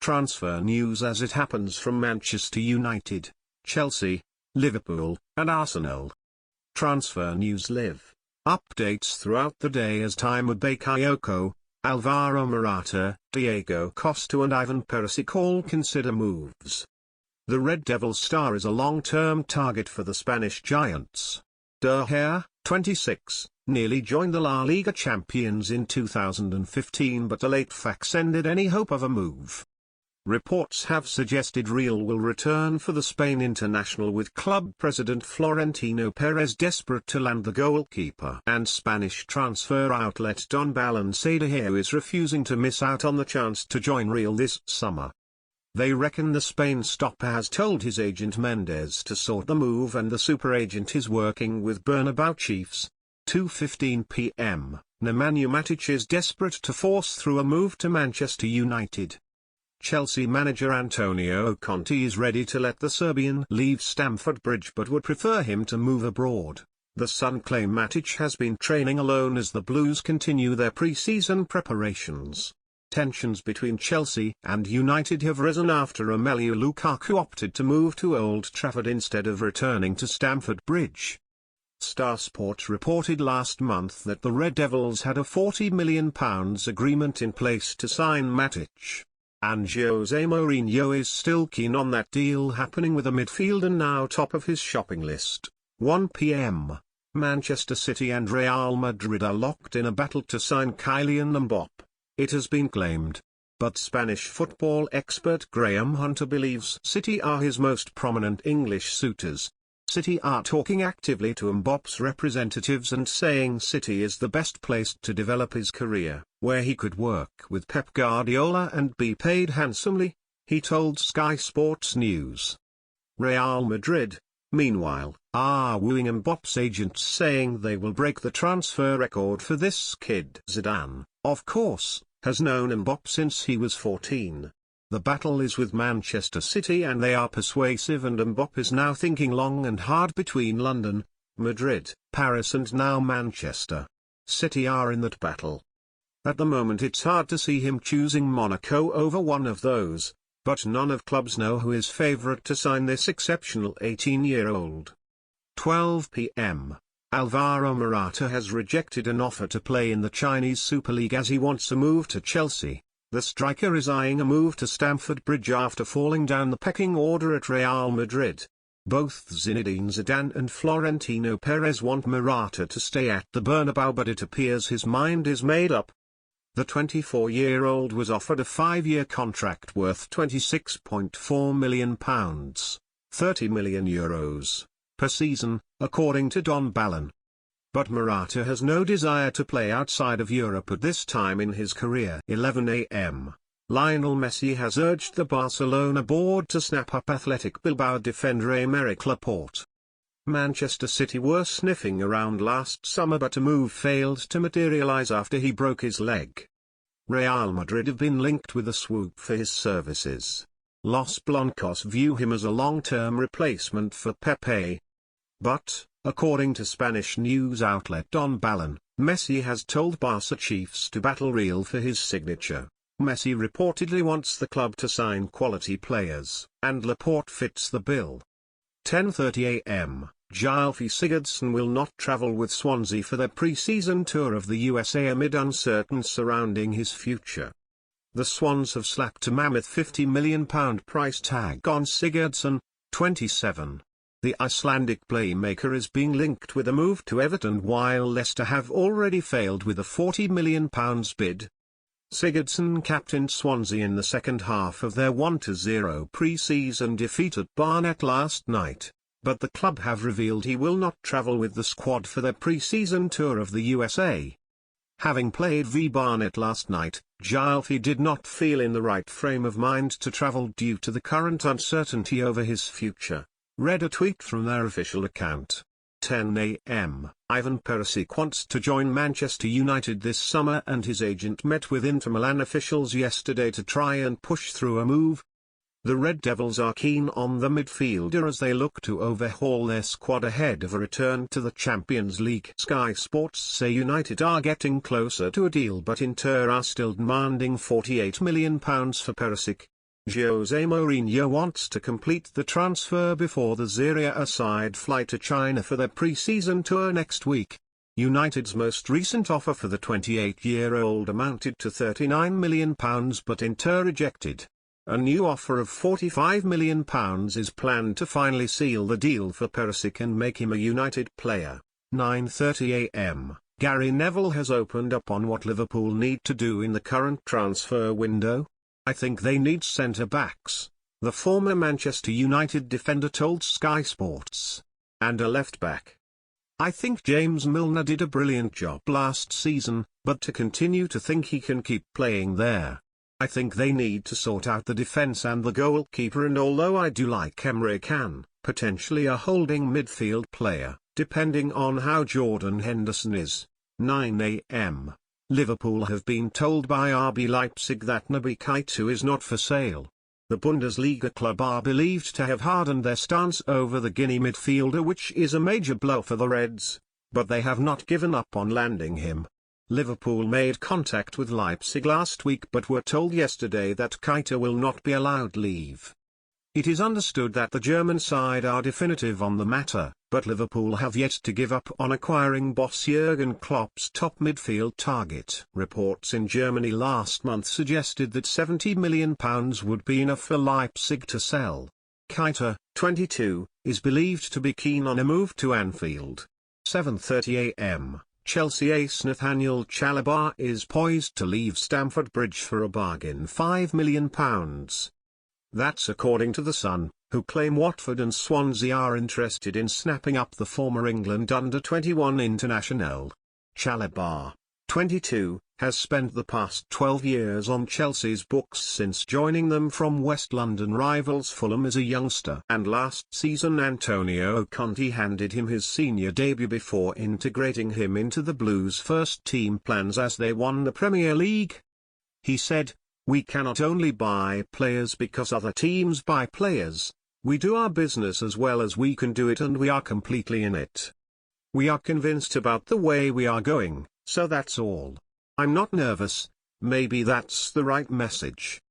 Transfer news as it happens from Manchester United, Chelsea, Liverpool, and Arsenal. Transfer news live. Updates throughout the day as Time Bakayoko, Alvaro Morata, Diego Costa and Ivan Perisic all consider moves. The Red Devils star is a long-term target for the Spanish giants. De Gea, 26, nearly joined the La Liga champions in 2015 but a late fax ended any hope of a move. Reports have suggested Real will return for the Spain international with club president Florentino Perez desperate to land the goalkeeper. And Spanish transfer outlet Don Balón say De Gea is refusing to miss out on the chance to join Real this summer. They reckon the Spain stopper has told his agent Mendes to sort the move and the super agent is working with Bernabeu chiefs. 2:15 p.m, Nemanja Matic is desperate to force through a move to Manchester United. Chelsea manager Antonio Conte is ready to let the Serbian leave Stamford Bridge but would prefer him to move abroad. The Sun claim Matic has been training alone as the Blues continue their pre-season preparations. Tensions between Chelsea and United have risen after Romelu Lukaku opted to move to Old Trafford instead of returning to Stamford Bridge. Star Sport reported last month that the Red Devils had a £40 million agreement in place to sign Matic. And Jose Mourinho is still keen on that deal happening with a midfielder now top of his shopping list. 1 p.m. Manchester City and Real Madrid are locked in a battle to sign Kylian Mbappé, it has been claimed. But Spanish football expert Graham Hunter believes City are his most prominent English suitors. City are talking actively to Mbappé's representatives and saying City is the best place to develop his career, where he could work with Pep Guardiola and be paid handsomely, he told Sky Sports News. Real Madrid, meanwhile, are wooing Mbappé's agents saying they will break the transfer record for this kid. Zidane, of course, has known Mbappé since he was 14. The battle is with Manchester City and they are persuasive and Mbappé is now thinking long and hard between London, Madrid, Paris and now Manchester. City are in that battle. At the moment it's hard to see him choosing Monaco over one of those, but none of clubs know who is favourite to sign this exceptional 18-year-old. 12 p.m. Alvaro Morata has rejected an offer to play in the Chinese Super League as he wants a move to Chelsea. The striker is eyeing a move to Stamford Bridge after falling down the pecking order at Real Madrid. Both Zinedine Zidane and Florentino Perez want Morata to stay at the Bernabeu but it appears his mind is made up. The 24-year-old was offered a 5-year contract worth £26.4 million, €30 million, per season, according to Don Balón. But Morata has no desire to play outside of Europe at this time in his career. 11 a.m. Lionel Messi has urged the Barcelona board to snap up Athletic Bilbao defender Aymeric Laporte. Manchester City were sniffing around last summer but a move failed to materialize after he broke his leg. Real Madrid have been linked with a swoop for his services. Los Blancos view him as a long-term replacement for Pepe. But, according to Spanish news outlet Don Balón, Messi has told Barca chiefs to battle Real for his signature. Messi reportedly wants the club to sign quality players, and Laporte fits the bill. 10:30 a.m. Gylfi Sigurdsson will not travel with Swansea for their pre-season tour of the USA amid uncertainty surrounding his future. The Swans have slapped a mammoth £50 million price tag on Sigurdsson, 27. The Icelandic playmaker is being linked with a move to Everton while Leicester have already failed with a £40 million bid. Sigurdsson captained Swansea in the second half of their 1-0 pre-season defeat at Barnet last night, but the club have revealed he will not travel with the squad for their pre-season tour of the USA. Having played v Barnet last night, Gylfi did not feel in the right frame of mind to travel due to the current uncertainty over his future. Read a tweet from their official account. 10 a.m. Ivan Perisic wants to join Manchester United this summer and his agent met with Inter Milan officials yesterday to try and push through a move. The Red Devils are keen on the midfielder as they look to overhaul their squad ahead of a return to the Champions League. Sky Sports say United are getting closer to a deal but Inter are still demanding £48 million for Perisic. Jose Mourinho wants to complete the transfer before the Serie A side fly to China for their pre-season tour next week. United's most recent offer for the 28-year-old amounted to £39 million but Inter rejected. A new offer of £45 million is planned to finally seal the deal for Perisic and make him a United player. 9:30 am. Gary Neville has opened up on what Liverpool need to do in the current transfer window. "I think they need centre-backs," the former Manchester United defender told Sky Sports. "And a left-back. I think James Milner did a brilliant job last season, but to continue to think he can keep playing there. I think they need to sort out the defence and the goalkeeper, and although I do like Emre Can, potentially a holding midfield player, depending on how Jordan Henderson is." 9 am. Liverpool have been told by RB Leipzig that Naby Keita is not for sale. The Bundesliga club are believed to have hardened their stance over the Guinea midfielder, which is a major blow for the Reds, but they have not given up on landing him. Liverpool made contact with Leipzig last week but were told yesterday that Keita will not be allowed leave. It is understood that the German side are definitive on the matter, but Liverpool have yet to give up on acquiring boss Jurgen Klopp's top midfield target. Reports in Germany last month suggested that £70 million would be enough for Leipzig to sell. Keita, 22, is believed to be keen on a move to Anfield. 7:30 am. Chelsea ace Nathaniel Chalobah is poised to leave Stamford Bridge for a bargain £5 million. That's according to The Sun, who claim Watford and Swansea are interested in snapping up the former England under-21 international. Chalobah, 22, has spent the past 12 years on Chelsea's books since joining them from West London rivals Fulham as a youngster. And last season Antonio Conte handed him his senior debut before integrating him into the Blues' first-team plans as they won the Premier League. He said, "We cannot only buy players because other teams buy players, we do our business as well as we can do it, and we are completely in it. We are convinced about the way we are going, so that's all. I'm not nervous." Maybe that's the right message.